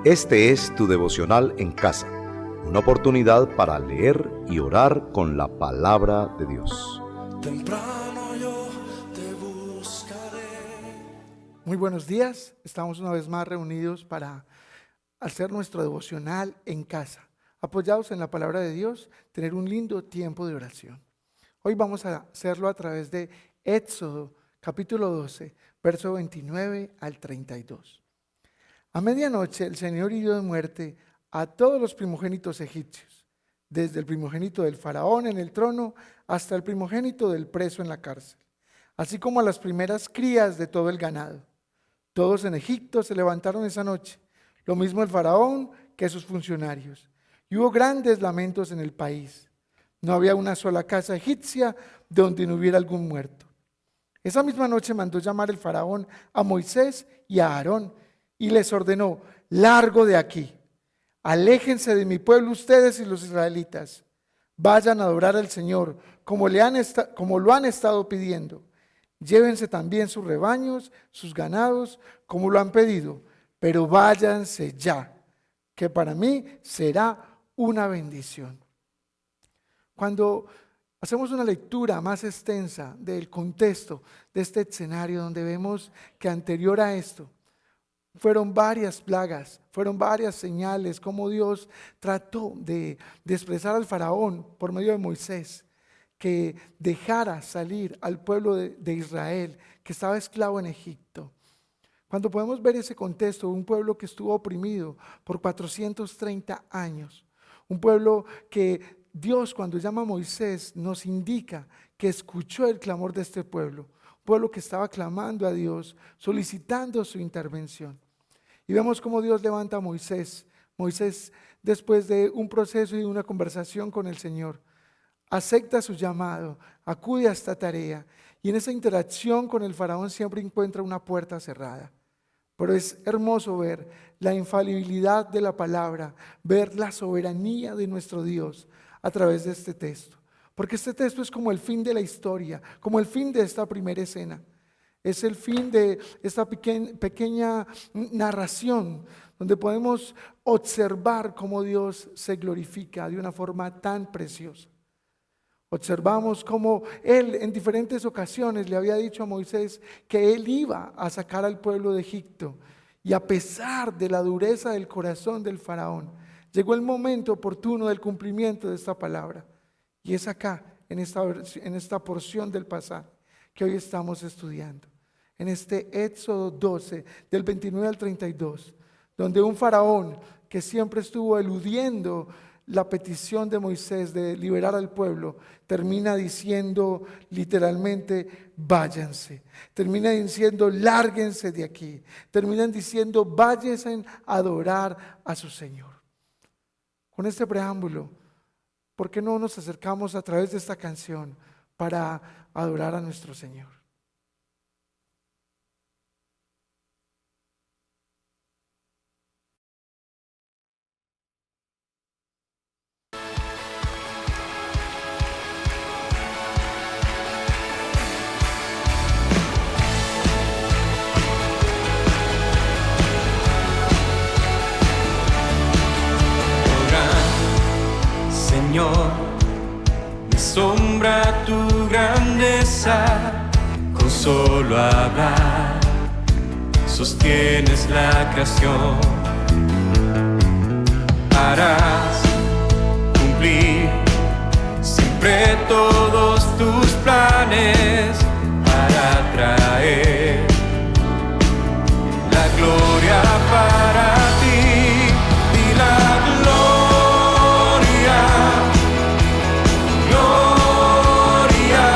Este es tu devocional en casa, una oportunidad para leer y orar con la palabra de Dios. Temprano yo te buscaré. Muy buenos días, estamos una vez más reunidos para hacer nuestro devocional en casa, apoyados en la palabra de Dios, tener un lindo tiempo de oración. Hoy vamos a hacerlo a través de Éxodo, capítulo 12, verso 29 al 32. A medianoche el Señor hirió de muerte a todos los primogénitos egipcios, desde el primogénito del faraón en el trono hasta el primogénito del preso en la cárcel, así como a las primeras crías de todo el ganado. Todos en Egipto se levantaron esa noche, lo mismo el faraón que sus funcionarios, y hubo grandes lamentos en el país. No había una sola casa egipcia donde no hubiera algún muerto. Esa misma noche mandó llamar el faraón a Moisés y a Aarón y les ordenó: largo de aquí, aléjense de mi pueblo ustedes y los israelitas, vayan a adorar al Señor como lo han estado pidiendo. Llévense también sus rebaños, sus ganados, como lo han pedido, pero váyanse ya, que para mí será una bendición. Cuando hacemos una lectura más extensa del contexto de este escenario, donde vemos que anterior a esto fueron varias plagas, fueron varias señales, como Dios trató de expresar al faraón por medio de Moisés, que dejara salir al pueblo de Israel, que estaba esclavo en Egipto. Cuando podemos ver ese contexto, un pueblo que estuvo oprimido por 430 años, un pueblo que Dios, cuando llama a Moisés, nos indica que escuchó el clamor de este pueblo, un pueblo que estaba clamando a Dios, solicitando su intervención. Y vemos cómo Dios levanta a Moisés. Moisés, después de un proceso y una conversación con el Señor, acepta su llamado, acude a esta tarea, y en esa interacción con el faraón siempre encuentra una puerta cerrada. Pero es hermoso ver la infalibilidad de la palabra, ver la soberanía de nuestro Dios a través de este texto. Porque este texto es como el fin de la historia, como el fin de esta primera escena. Es el fin de esta pequeña narración donde podemos observar cómo Dios se glorifica de una forma tan preciosa. Observamos cómo Él en diferentes ocasiones le había dicho a Moisés que Él iba a sacar al pueblo de Egipto. Y a pesar de la dureza del corazón del faraón, llegó el momento oportuno del cumplimiento de esta palabra. Y es acá, en esta porción del pasaje que hoy estamos estudiando. En este Éxodo 12, del 29 al 32, donde un faraón que siempre estuvo eludiendo la petición de Moisés de liberar al pueblo, termina diciendo literalmente: váyanse, termina diciendo: lárguense de aquí, terminan diciendo: váyanse a adorar a su Señor. Con este preámbulo, ¿por qué no nos acercamos a través de esta canción para adorar a nuestro Señor? Señor, me asombra tu grandeza, con solo hablar sostienes la creación. Harás cumplir siempre todos tus planes para traer la gloria para ti y la gloria. Gloria,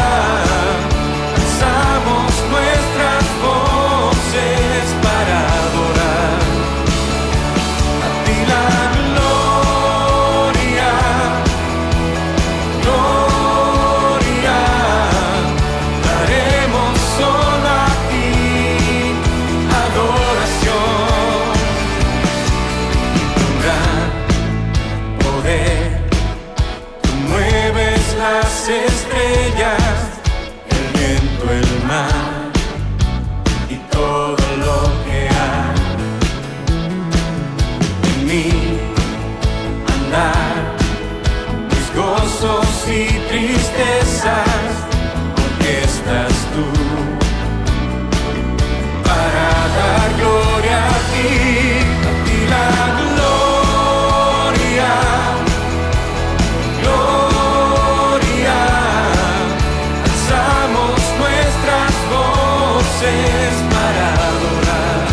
vives para adorar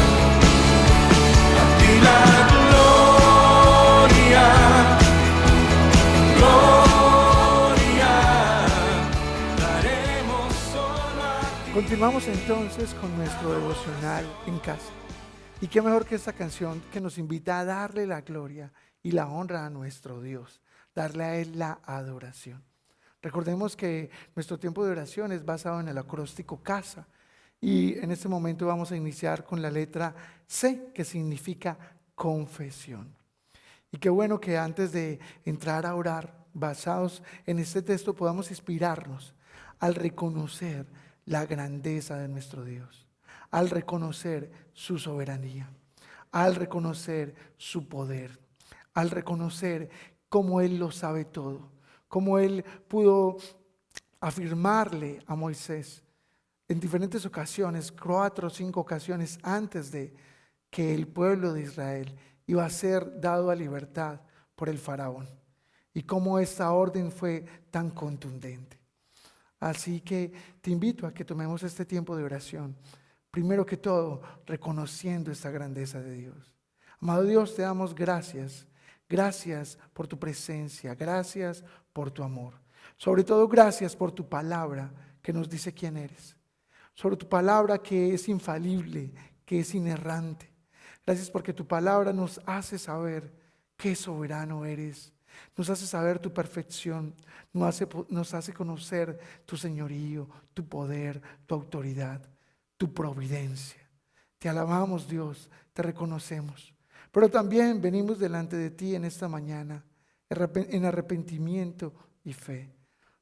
a ti la gloria, gloria, daremos solo a ti. Continuamos entonces con nuestro devocional en casa. Y qué mejor que esta canción que nos invita a darle la gloria y la honra a nuestro Dios, darle a Él la adoración. Recordemos que nuestro tiempo de oración es basado en el acróstico casa. Y en este momento vamos a iniciar con la letra C, que significa confesión. Y qué bueno que antes de entrar a orar, basados en este texto, podamos inspirarnos al reconocer la grandeza de nuestro Dios, al reconocer su soberanía, al reconocer su poder, al reconocer cómo Él lo sabe todo, cómo Él pudo afirmarle a Moisés en diferentes ocasiones, 4 o 5 ocasiones antes de que el pueblo de Israel iba a ser dado a libertad por el faraón, y cómo esta orden fue tan contundente. Así que te invito a que tomemos este tiempo de oración, primero que todo reconociendo esta grandeza de Dios. Amado Dios, te damos gracias. Gracias por tu presencia, gracias por tu amor. Sobre todo gracias por tu palabra que nos dice quién eres. Sobre tu palabra que es infalible, que es inerrante. Gracias porque tu palabra nos hace saber qué soberano eres. Nos hace saber tu perfección, nos hace conocer tu señorío, tu poder, tu autoridad, tu providencia. Te alabamos, Dios, te reconocemos. Pero también venimos delante de ti en esta mañana en arrepentimiento y fe,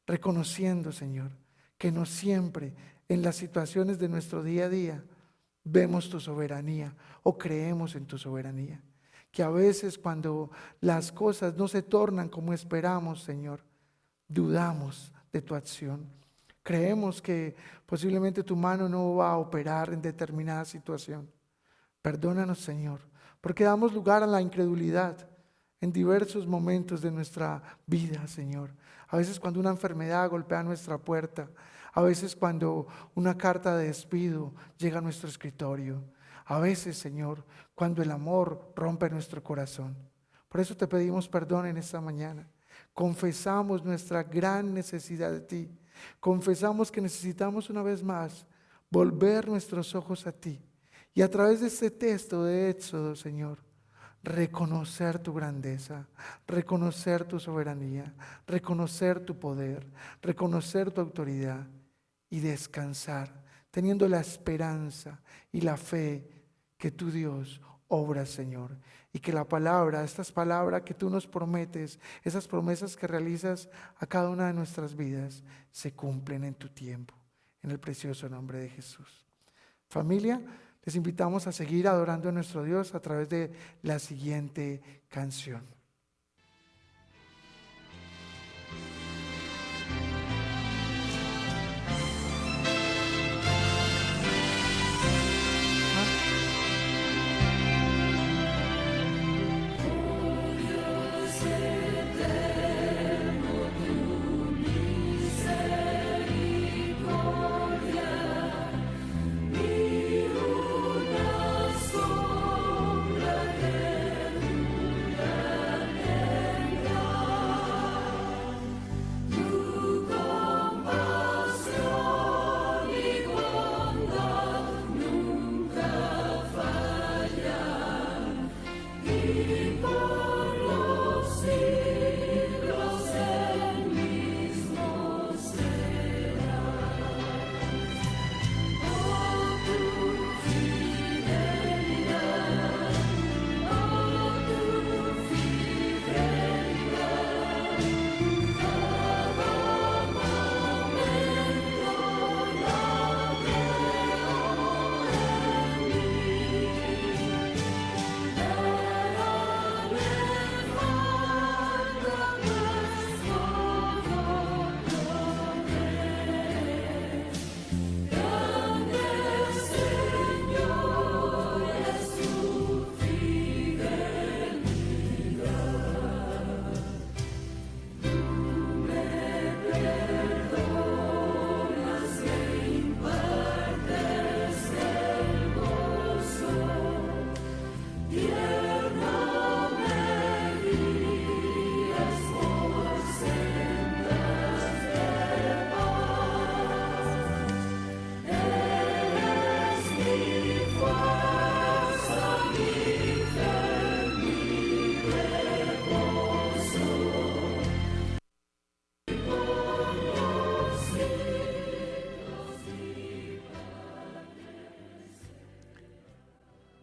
reconociendo, Señor, que no siempre en las situaciones de nuestro día a día vemos tu soberanía o creemos en tu soberanía. Que a veces cuando las cosas no se tornan como esperamos, Señor, dudamos de tu acción. Creemos que posiblemente tu mano no va a operar en determinada situación. Perdónanos, Señor, porque damos lugar a la incredulidad en diversos momentos de nuestra vida, Señor. A veces cuando una enfermedad golpea nuestra puerta, a veces cuando una carta de despido llega a nuestro escritorio, a veces, Señor, cuando el amor rompe nuestro corazón. Por eso te pedimos perdón en esta mañana. Confesamos nuestra gran necesidad de ti. Confesamos que necesitamos una vez más volver nuestros ojos a ti. Y a través de este texto de Éxodo, Señor, reconocer tu grandeza, reconocer tu soberanía, reconocer tu poder, reconocer tu autoridad y descansar, teniendo la esperanza y la fe que tu Dios obra, Señor. Y que la palabra, estas palabras que tú nos prometes, esas promesas que realizas a cada una de nuestras vidas, se cumplen en tu tiempo, en el precioso nombre de Jesús. Familia, les invitamos a seguir adorando a nuestro Dios a través de la siguiente canción.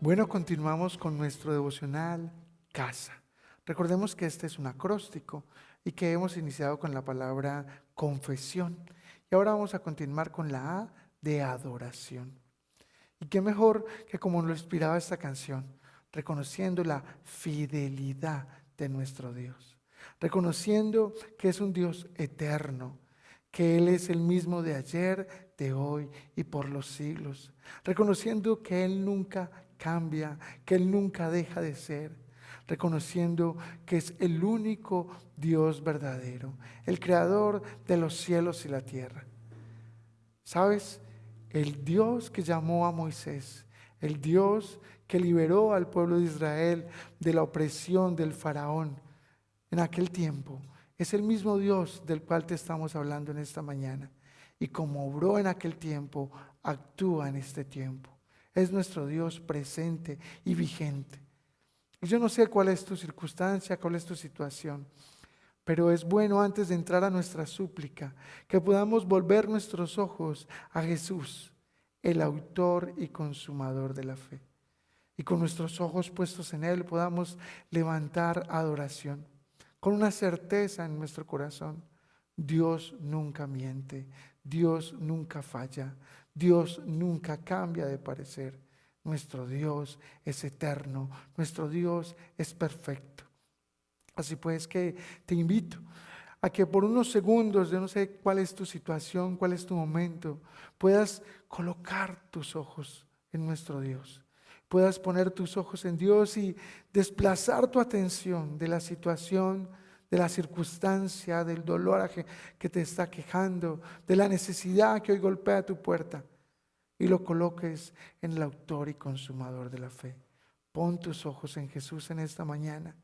Bueno, continuamos con nuestro devocional Casa. Recordemos que este es un acróstico y que hemos iniciado con la palabra confesión. Y ahora vamos a continuar con la A de adoración. Y qué mejor que como lo inspiraba esta canción, reconociendo la fidelidad de nuestro Dios, reconociendo que es un Dios eterno, que Él es el mismo de ayer, de hoy y por los siglos, reconociendo que Él nunca cambia, que Él nunca deja de ser, reconociendo que es el único Dios verdadero, el creador de los cielos y la tierra. ¿Sabes? El Dios que llamó a Moisés, el Dios que liberó al pueblo de Israel de la opresión del faraón en aquel tiempo, es el mismo Dios del cual te estamos hablando en esta mañana. Y como obró en aquel tiempo, actúa en este tiempo. Es nuestro Dios presente y vigente. Y yo no sé cuál es tu circunstancia, cuál es tu situación, pero es bueno antes de entrar a nuestra súplica que podamos volver nuestros ojos a Jesús, el autor y consumador de la fe. Y con nuestros ojos puestos en Él podamos levantar adoración con una certeza en nuestro corazón. Dios nunca miente, Dios nunca falla, Dios nunca cambia de parecer. Nuestro Dios es eterno, nuestro Dios es perfecto. Así pues que te invito a que por unos segundos, yo no sé cuál es tu situación, cuál es tu momento, puedas colocar tus ojos en nuestro Dios. Puedas poner tus ojos en Dios y desplazar tu atención de la situación, de la circunstancia, del dolor que te está quejando, de la necesidad que hoy golpea tu puerta, y lo coloques en el autor y consumador de la fe. Pon tus ojos en Jesús en esta mañana.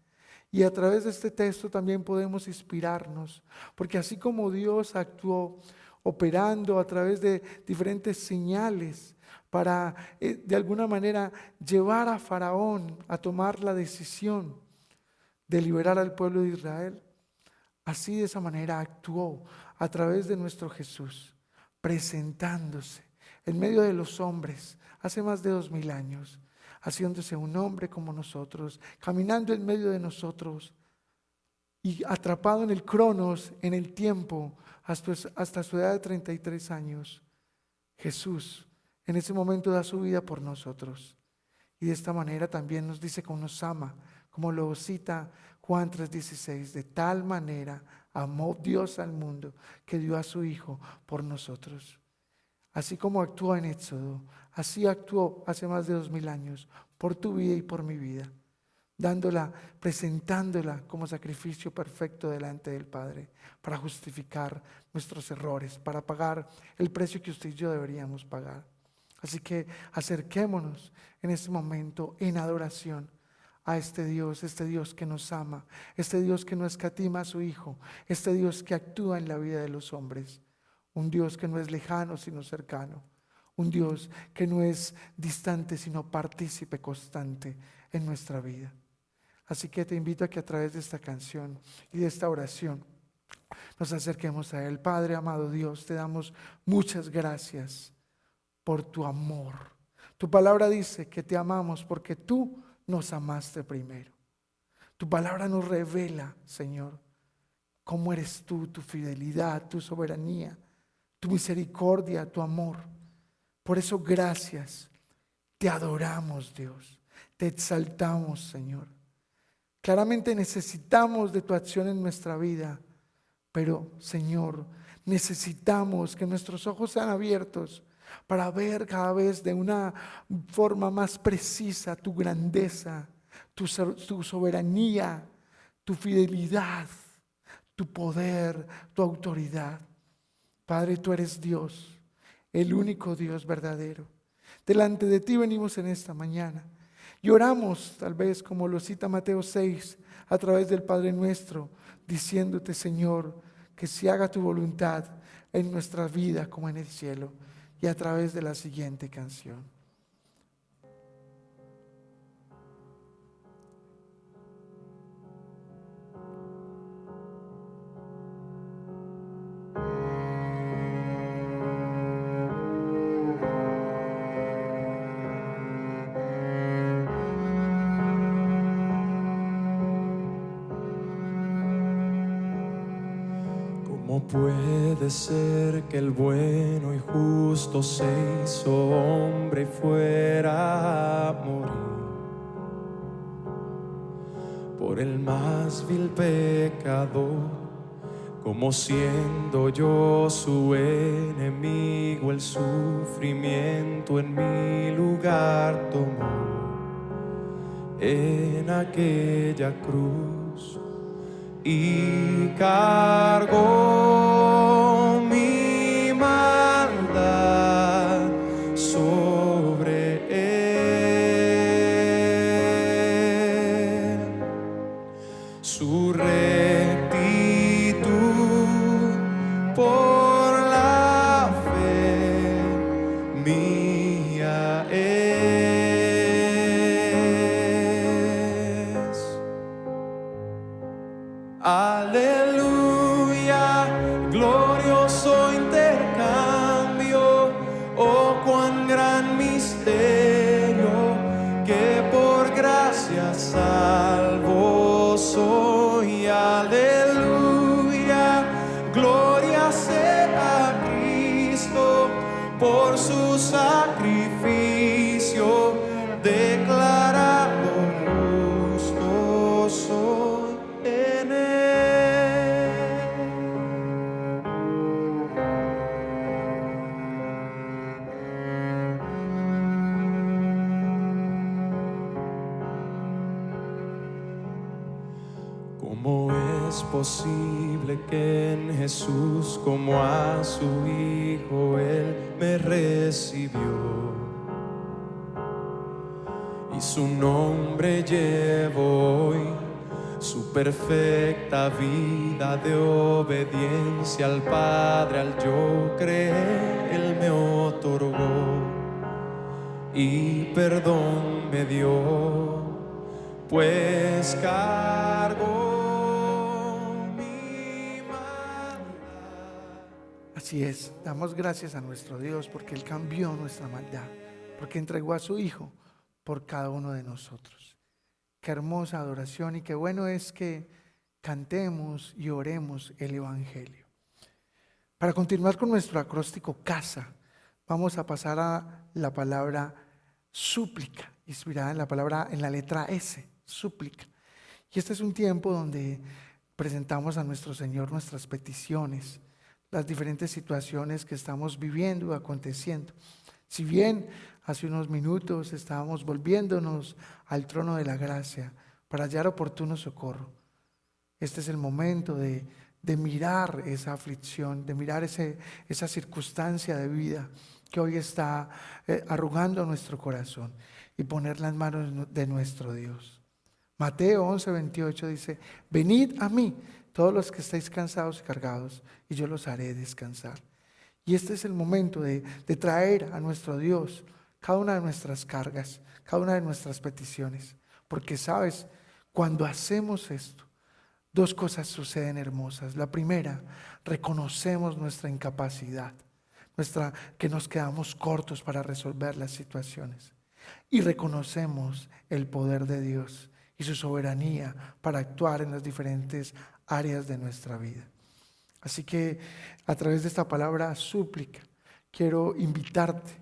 Y a través de este texto también podemos inspirarnos, porque así como Dios actuó operando a través de diferentes señales para de alguna manera llevar a Faraón a tomar la decisión de liberar al pueblo de Israel, así de esa manera actuó a través de nuestro Jesús, presentándose en medio de los hombres hace más de 2000 años, haciéndose un hombre como nosotros, caminando en medio de nosotros y atrapado en el cronos, en el tiempo, hasta su edad de 33 años. Jesús en ese momento da su vida por nosotros. Y de esta manera también nos dice que nos ama, como lo cita Juan 3:16, de tal manera amó Dios al mundo que dio a su Hijo por nosotros. Así como actuó en Éxodo, así actuó hace más de 2000 años por tu vida y por mi vida, presentándola como sacrificio perfecto delante del Padre para justificar nuestros errores, para pagar el precio que usted y yo deberíamos pagar. Así que acerquémonos en este momento en adoración a este Dios que nos ama, este Dios que no escatima a su Hijo, este Dios que actúa en la vida de los hombres. Un Dios que no es lejano sino cercano. Un Dios que no es distante sino partícipe constante en nuestra vida. Así que te invito a que a través de esta canción y de esta oración nos acerquemos a Él. Padre amado Dios, te damos muchas gracias por tu amor. Tu palabra dice que te amamos porque tú nos amaste primero. Tu palabra nos revela, Señor, cómo eres tú, tu fidelidad, tu soberanía, tu misericordia, tu amor. Por eso gracias, te adoramos Dios, te exaltamos Señor. Claramente necesitamos de tu acción en nuestra vida, pero Señor, necesitamos que nuestros ojos sean abiertos para ver cada vez de una forma más precisa tu grandeza, tu soberanía, tu fidelidad, tu poder, tu autoridad. Padre, tú eres Dios, el único Dios verdadero. Delante de ti venimos en esta mañana y oramos, tal vez como lo cita Mateo 6, a través del Padre Nuestro, diciéndote, Señor, que se haga tu voluntad en nuestra vida como en el cielo, y a través de la siguiente canción. puede ser que el bueno y justo se hizo hombre y fuera a morir por el más vil pecador, como siendo yo su enemigo, el sufrimiento en mi lugar tomó en aquella cruz y cargó mi maldad sobre él. Su rectitud por la fe mía es. Aleluya, glorioso intercambio, oh cuán gran misterio, que por gracia salvo soy. Aleluya, gloria sea a Cristo, por su sacrificio declarado justo soy en él. ¿Cómo es posible que en Jesús, como a su Hijo, Él me recibió? Y su nombre llevo hoy, su perfecta vida de obediencia al Padre, al yo creer, Él me otorgó y perdón me dio, pues cargó mi maldad. Así es, damos gracias a nuestro Dios porque Él cambió nuestra maldad, porque entregó a su Hijo por cada uno de nosotros. Qué hermosa adoración y qué bueno es que cantemos y oremos el Evangelio. Para continuar con nuestro acróstico casa, vamos a pasar a la palabra súplica, inspirada en la palabra, en la letra S, súplica. Y este es un tiempo donde presentamos a nuestro Señor nuestras peticiones, las diferentes situaciones que estamos viviendo, aconteciendo. Si bien hace unos minutos estábamos volviéndonos al trono de la gracia para hallar oportuno socorro, este es el momento de mirar esa aflicción, de mirar esa circunstancia de vida que hoy está arrugando nuestro corazón y poner las manos de nuestro Dios. Mateo 11:28 dice: venid a mí todos los que estáis cansados y cargados, y yo los haré descansar. Y este es el momento de traer a nuestro Dios cada una de nuestras cargas, cada una de nuestras peticiones. Porque sabes, cuando hacemos esto, dos cosas suceden hermosas. La primera, reconocemos nuestra incapacidad, que nos quedamos cortos para resolver las situaciones. Y reconocemos el poder de Dios y su soberanía para actuar en las diferentes áreas de nuestra vida. Así que a través de esta palabra súplica, quiero invitarte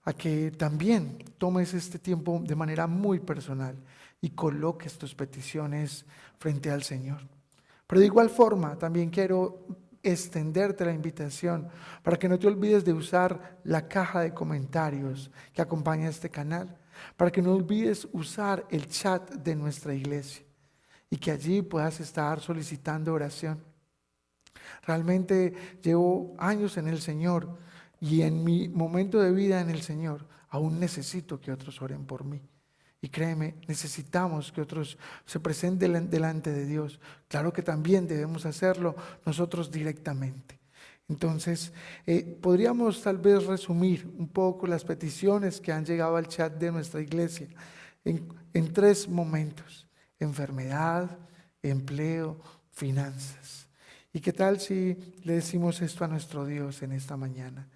a que también tomes este tiempo de manera muy personal y coloques tus peticiones frente al Señor. Pero de igual forma, también quiero extenderte la invitación para que no te olvides de usar la caja de comentarios que acompaña este canal, para que no olvides usar el chat de nuestra iglesia y que allí puedas estar solicitando oración. Realmente llevo años en el Señor y en mi momento de vida en el Señor aún necesito que otros oren por mí. Y créeme, necesitamos que otros se presenten delante de Dios. Claro que también debemos hacerlo nosotros directamente. Entonces, podríamos tal vez resumir un poco las peticiones que han llegado al chat de nuestra iglesia en 3 momentos: enfermedad, empleo, finanzas. ¿Y qué tal si le decimos esto a nuestro Dios en esta mañana?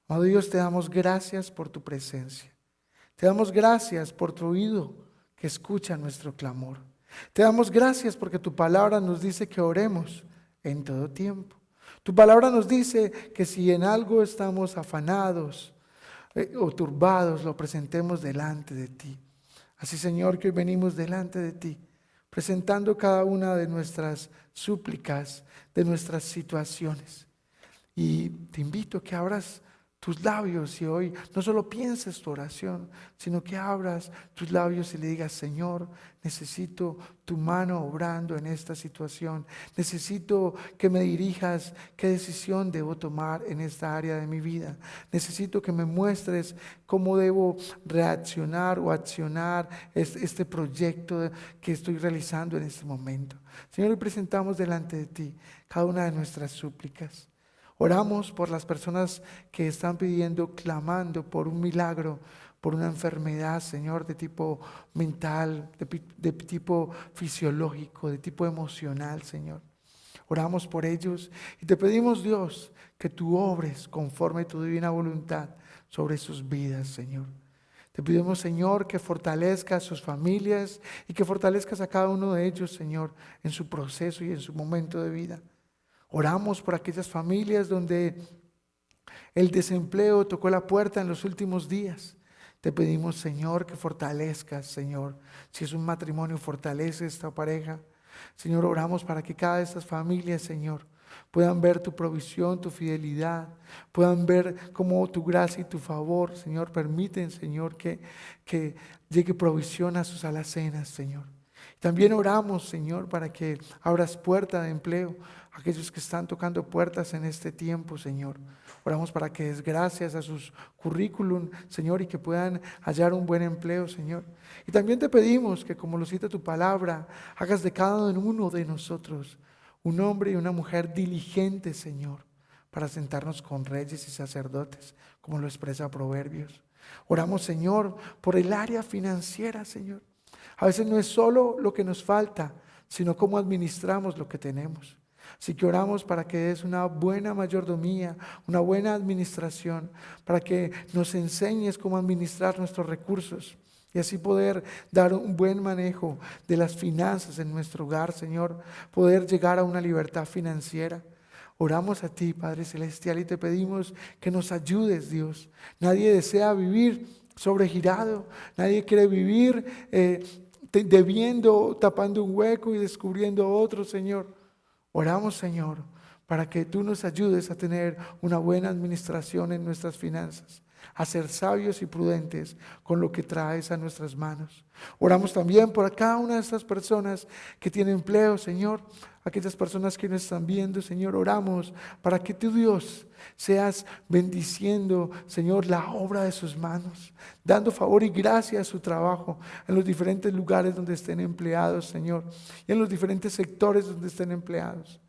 Amado Dios, te damos gracias por tu presencia. Te damos gracias por tu oído que escucha nuestro clamor. Te damos gracias porque tu palabra nos dice que oremos en todo tiempo. Tu palabra nos dice que si en algo estamos afanados o turbados, lo presentemos delante de ti. Así, Señor, que hoy venimos delante de ti, presentando cada una de nuestras súplicas, de nuestras situaciones. Y te invito a que abras tus labios y hoy no solo pienses tu oración, sino que abras tus labios y le digas: Señor, necesito tu mano obrando en esta situación. Necesito que me dirijas qué decisión debo tomar en esta área de mi vida. Necesito que me muestres cómo debo reaccionar o accionar este proyecto que estoy realizando en este momento. Señor, hoy presentamos delante de ti cada una de nuestras súplicas. Oramos por las personas que están pidiendo, clamando por un milagro, por una enfermedad, Señor, de tipo mental, de tipo fisiológico, de tipo emocional, Señor. Oramos por ellos y te pedimos, Dios, que tú obres conforme a tu divina voluntad sobre sus vidas, Señor. Te pedimos, Señor, que fortalezcas a sus familias y que fortalezcas a cada uno de ellos, Señor, en su proceso y en su momento de vida. Oramos por aquellas familias donde el desempleo tocó la puerta en los últimos días. Te pedimos, Señor, que fortalezcas, Señor. Si es un matrimonio, fortalece esta pareja. Señor, oramos para que cada de estas familias, Señor, puedan ver tu provisión, tu fidelidad, puedan ver cómo tu gracia y tu favor, Señor, permiten, Señor, que llegue provisión a sus alacenas, Señor. También oramos, Señor, para que abras puerta de empleo a aquellos que están tocando puertas en este tiempo, Señor. Oramos para que des gracias a sus currículum, Señor, y que puedan hallar un buen empleo, Señor. Y también te pedimos que, como lo cita tu palabra, hagas de cada uno de nosotros un hombre y una mujer diligentes, Señor, para sentarnos con reyes y sacerdotes, como lo expresa Proverbios. Oramos, Señor, por el área financiera, Señor. A veces no es solo lo que nos falta, sino cómo administramos lo que tenemos. Así que oramos para que des una buena mayordomía, una buena administración, para que nos enseñes cómo administrar nuestros recursos y así poder dar un buen manejo de las finanzas en nuestro hogar, Señor, poder llegar a una libertad financiera. Oramos a ti, Padre Celestial, y te pedimos que nos ayudes, Dios. Nadie desea vivir sobregirado, nadie quiere vivir debiendo, tapando un hueco y descubriendo otro, Señor. Oramos, Señor, para que tú nos ayudes a tener una buena administración en nuestras finanzas, a ser sabios y prudentes con lo que traes a nuestras manos. Oramos también por cada una de estas personas que tienen empleo, Señor, aquellas personas que nos están viendo, Señor. Oramos para que tú, Dios, seas bendiciendo, Señor, la obra de sus manos, dando favor y gracia a su trabajo en los diferentes lugares donde estén empleados, Señor, y en los diferentes sectores donde estén empleados.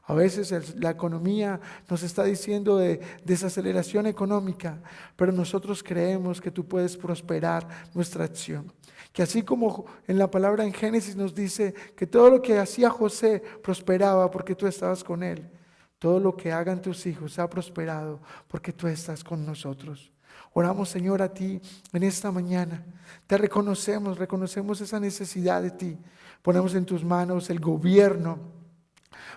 A veces la economía nos está diciendo de desaceleración económica, pero nosotros creemos que tú puedes prosperar nuestra acción. Que así como en la palabra en Génesis nos dice que todo lo que hacía José prosperaba porque tú estabas con él, todo lo que hagan tus hijos ha prosperado porque tú estás con nosotros. Oramos, Señor, a ti en esta mañana. Te reconocemos esa necesidad de ti. Ponemos en tus manos el gobierno.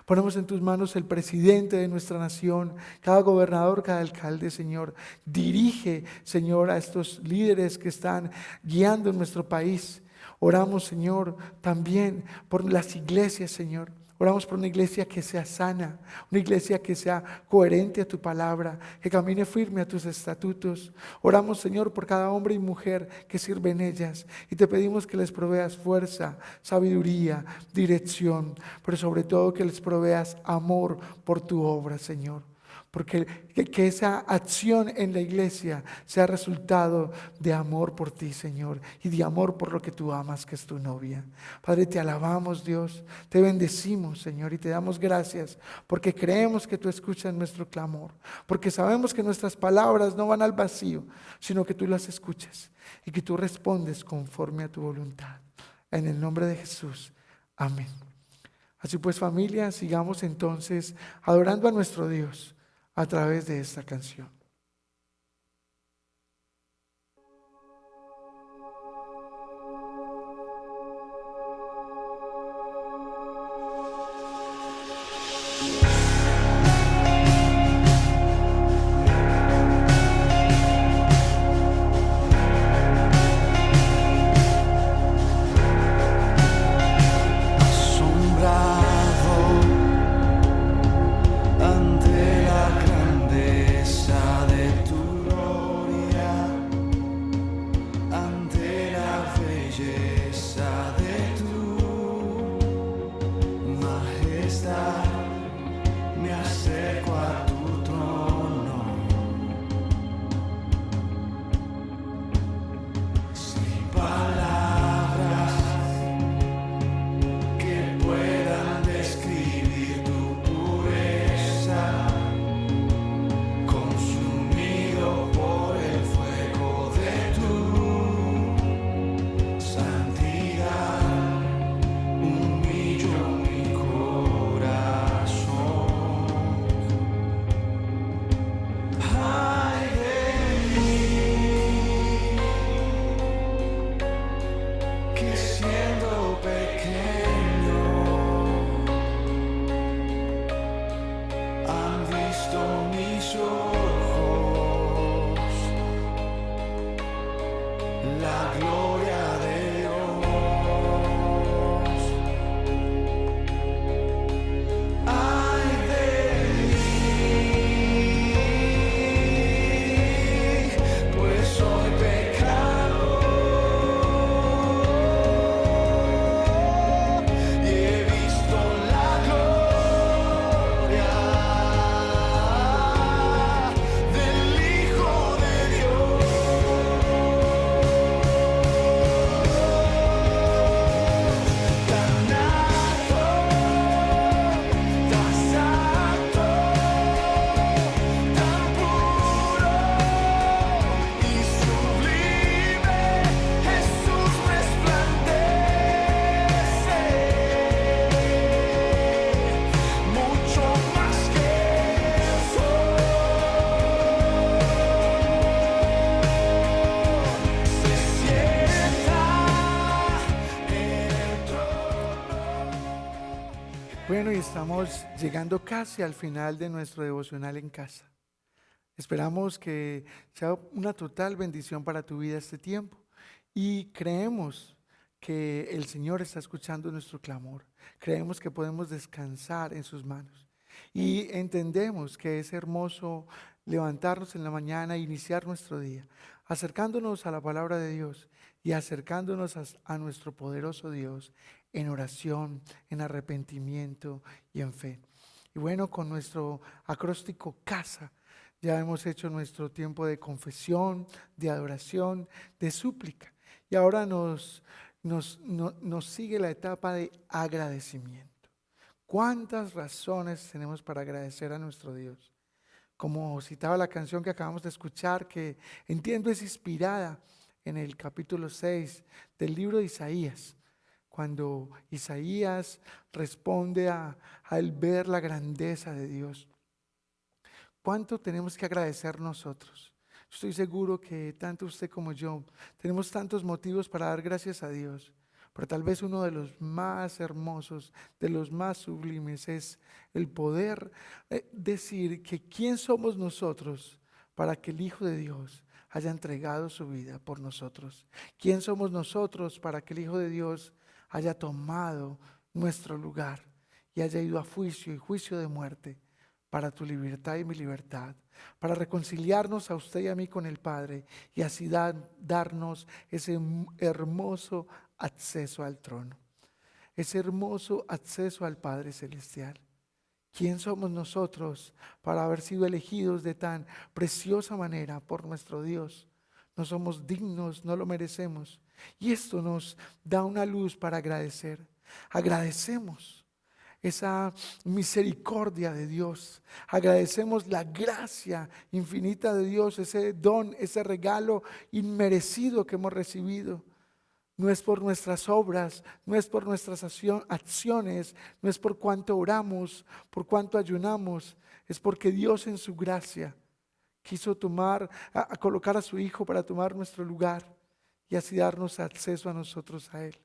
Ponemos en tus manos el presidente de nuestra nación, cada gobernador, cada alcalde, Señor. Dirige, Señor, a estos líderes que están guiando en nuestro país. Oramos, Señor, también por las iglesias, Señor. Oramos por una iglesia que sea sana, una iglesia que sea coherente a tu palabra, que camine firme a tus estatutos. Oramos, Señor, por cada hombre y mujer que sirve en ellas y te pedimos que les proveas fuerza, sabiduría, dirección, pero sobre todo que les proveas amor por tu obra, Señor. Porque que esa acción en la iglesia sea resultado de amor por ti, Señor, y de amor por lo que tú amas, que es tu novia. Padre, te alabamos, Dios, te bendecimos, Señor, y te damos gracias porque creemos que tú escuchas nuestro clamor, porque sabemos que nuestras palabras no van al vacío, sino que tú las escuchas y que tú respondes conforme a tu voluntad. En el nombre de Jesús, amén. Así pues, familia, sigamos entonces adorando a nuestro Dios a través de esta canción. Estamos llegando casi al final de nuestro devocional en casa. Esperamos que sea una total bendición para tu vida este tiempo y creemos que el Señor está escuchando nuestro clamor. Creemos que podemos descansar en sus manos y entendemos que es hermoso levantarnos en la mañana e iniciar nuestro día, acercándonos a la palabra de Dios y acercándonos a nuestro poderoso Dios en oración, en arrepentimiento y en fe. Y bueno, con nuestro acróstico casa, ya hemos hecho nuestro tiempo de confesión, de adoración, de súplica. Y ahora nos sigue la etapa de agradecimiento. ¿Cuántas razones tenemos para agradecer a nuestro Dios? Como citaba la canción que acabamos de escuchar, que entiendo es inspirada en el capítulo 6 del libro de Isaías, cuando Isaías responde al ver la grandeza de Dios. ¿Cuánto tenemos que agradecer nosotros? Estoy seguro que tanto usted como yo tenemos tantos motivos para dar gracias a Dios, pero tal vez uno de los más hermosos, de los más sublimes, es el poder decir que quién somos nosotros para que el Hijo de Dios haya entregado su vida por nosotros. ¿Quién somos nosotros para que el Hijo de Dios haya tomado nuestro lugar y haya ido a juicio y juicio de muerte para tu libertad y mi libertad, para reconciliarnos a usted y a mí con el Padre y así darnos ese hermoso acceso al trono, ese hermoso acceso al Padre Celestial? ¿Quién somos nosotros para haber sido elegidos de tan preciosa manera por nuestro Dios? No somos dignos, no lo merecemos. Y esto nos da una luz para agradecer. Agradecemos esa misericordia de Dios. Agradecemos la gracia infinita de Dios, ese don, ese regalo inmerecido que hemos recibido. No es por nuestras obras, no es por nuestras acciones, no es por cuánto oramos, por cuánto ayunamos, es porque Dios en su gracia quiso colocar a su Hijo para tomar nuestro lugar y así darnos acceso a nosotros, a Él.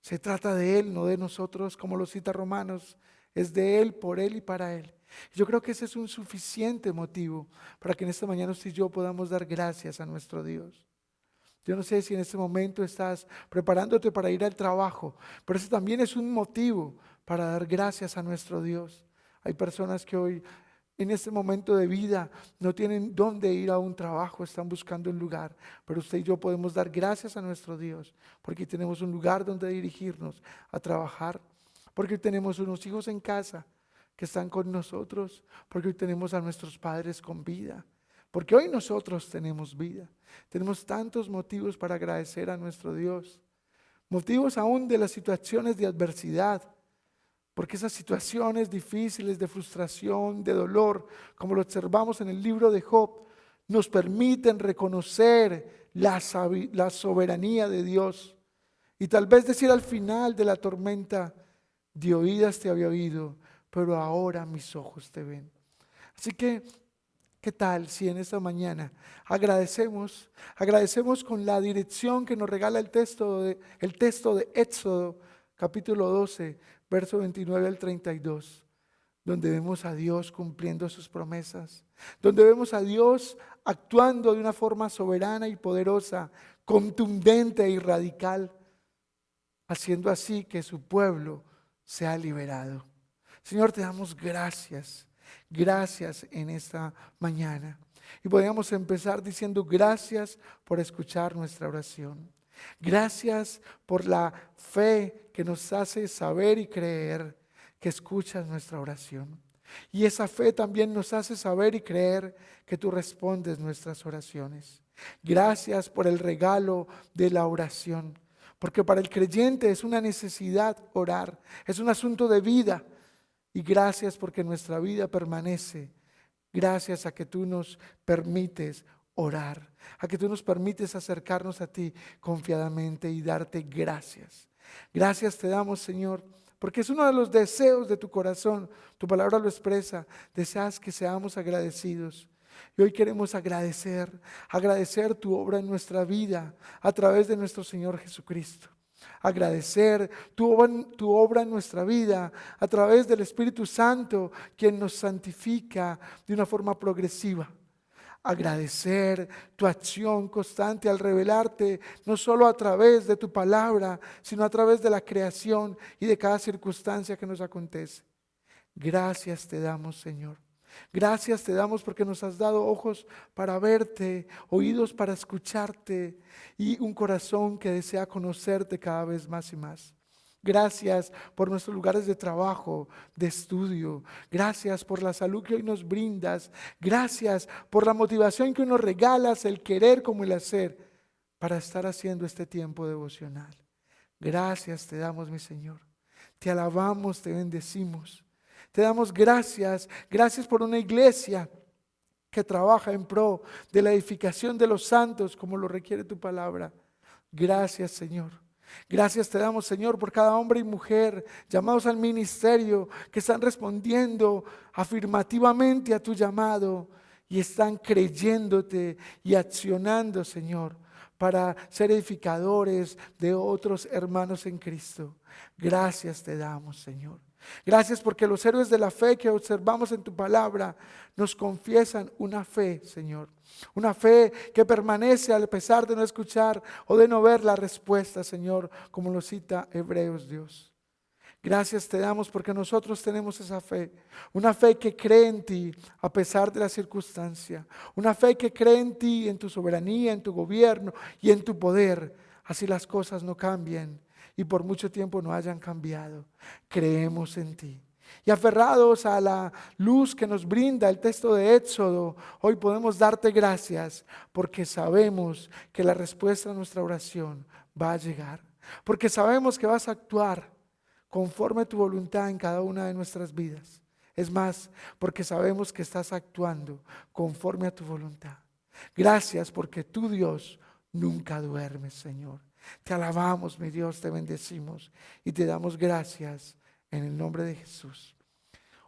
Se trata de Él, no de nosotros, como lo cita Romanos, es de Él, por Él y para Él. Yo creo que ese es un suficiente motivo para que en esta mañana usted y yo podamos dar gracias a nuestro Dios. Yo no sé si en este momento estás preparándote para ir al trabajo, pero ese también es un motivo para dar gracias a nuestro Dios. Hay personas que hoy en este momento de vida no tienen dónde ir a un trabajo, están buscando un lugar, pero usted y yo podemos dar gracias a nuestro Dios porque tenemos un lugar donde dirigirnos a trabajar, porque tenemos unos hijos en casa que están con nosotros, porque hoy tenemos a nuestros padres con vida, porque hoy nosotros tenemos vida. Tenemos tantos motivos para agradecer a nuestro Dios, motivos aún de las situaciones de adversidad, porque esas situaciones difíciles de frustración, de dolor, como lo observamos en el libro de Job, nos permiten reconocer la soberanía de Dios y tal vez decir al final de la tormenta: de oídas te había oído, pero ahora mis ojos te ven. Así que ¿qué tal si en esta mañana agradecemos con la dirección que nos regala el texto de Éxodo, capítulo 12, verso 29 al 32, donde vemos a Dios cumpliendo sus promesas, donde vemos a Dios actuando de una forma soberana y poderosa, contundente y radical, haciendo así que su pueblo sea liberado. Señor, te damos gracias. Gracias en esta mañana. Y podríamos empezar diciendo gracias por escuchar nuestra oración. Gracias por la fe que nos hace saber y creer que escuchas nuestra oración. Y esa fe también nos hace saber y creer que tú respondes nuestras oraciones. Gracias por el regalo de la oración, porque para el creyente es una necesidad orar, es un asunto de vida. Y gracias porque nuestra vida permanece, gracias a que tú nos permites orar, a que tú nos permites acercarnos a ti confiadamente y darte gracias. Gracias te damos, Señor, porque es uno de los deseos de tu corazón. Tu palabra lo expresa, deseas que seamos agradecidos. Y hoy queremos agradecer tu obra en nuestra vida a través de nuestro Señor Jesucristo. Agradecer tu obra en nuestra vida a través del Espíritu Santo, quien nos santifica de una forma progresiva. Agradecer tu acción constante al revelarte, no solo a través de tu palabra, sino a través de la creación y de cada circunstancia que nos acontece. Gracias te damos, Señor. Gracias te damos porque nos has dado ojos para verte, oídos para escucharte y un corazón que desea conocerte cada vez más y más. Gracias por nuestros lugares de trabajo, de estudio. Gracias por la salud que hoy nos brindas. Gracias por la motivación que hoy nos regalas, el querer como el hacer, para estar haciendo este tiempo devocional. Gracias te damos, mi Señor. Te alabamos, te bendecimos. Te damos gracias por una iglesia que trabaja en pro de la edificación de los santos como lo requiere tu palabra. Gracias, Señor. Gracias te damos, Señor, por cada hombre y mujer llamados al ministerio que están respondiendo afirmativamente a tu llamado y están creyéndote y accionando, Señor, para ser edificadores de otros hermanos en Cristo. Gracias te damos, Señor. Gracias porque los héroes de la fe que observamos en tu palabra nos confiesan una fe, Señor. Una fe que permanece a pesar de no escuchar o de no ver la respuesta, Señor, como lo cita Hebreos, Dios. Gracias te damos porque nosotros tenemos esa fe. Una fe que cree en ti a pesar de la circunstancia. Una fe que cree en ti, en tu soberanía, en tu gobierno y en tu poder. Así las cosas no cambien y por mucho tiempo no hayan cambiado. Creemos en ti. Y aferrados a la luz que nos brinda el texto de Éxodo, hoy podemos darte gracias porque sabemos que la respuesta a nuestra oración va a llegar. Porque sabemos que vas a actuar conforme a tu voluntad en cada una de nuestras vidas. Es más, porque sabemos que estás actuando conforme a tu voluntad. Gracias porque tú, Dios, nunca duermes, Señor. Te alabamos, mi Dios, te bendecimos y te damos gracias en el nombre de Jesús.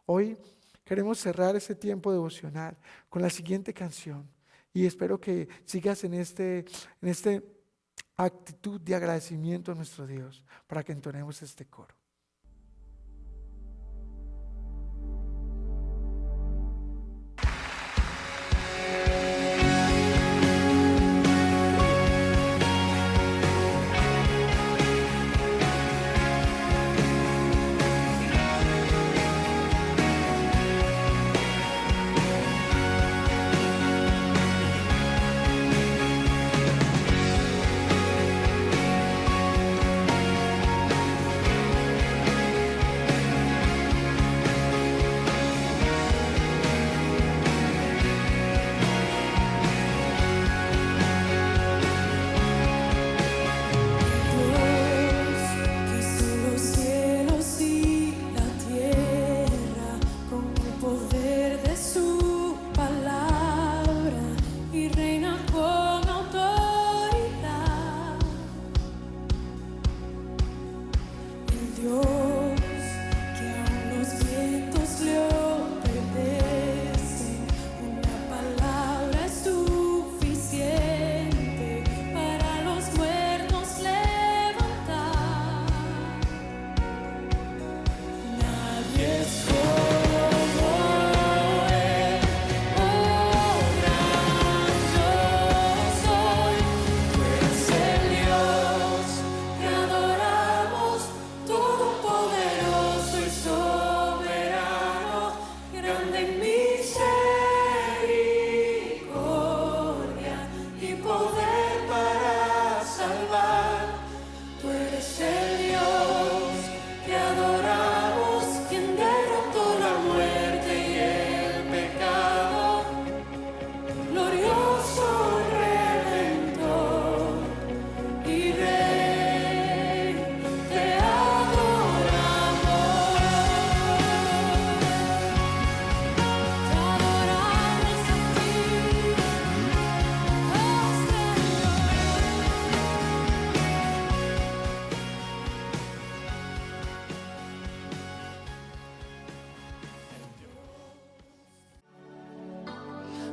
Hoy queremos cerrar este tiempo devocional con la siguiente canción y espero que sigas en este actitud de agradecimiento a nuestro Dios para que entonemos este coro.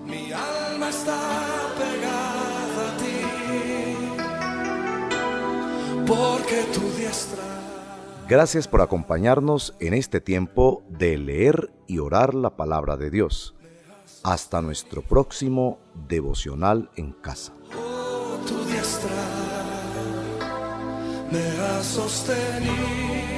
Mi alma está pegada a ti, porque tu diestra. Gracias por acompañarnos en este tiempo de leer y orar la palabra de Dios. Hasta nuestro próximo devocional en casa. Tu diestra me ha sostenido.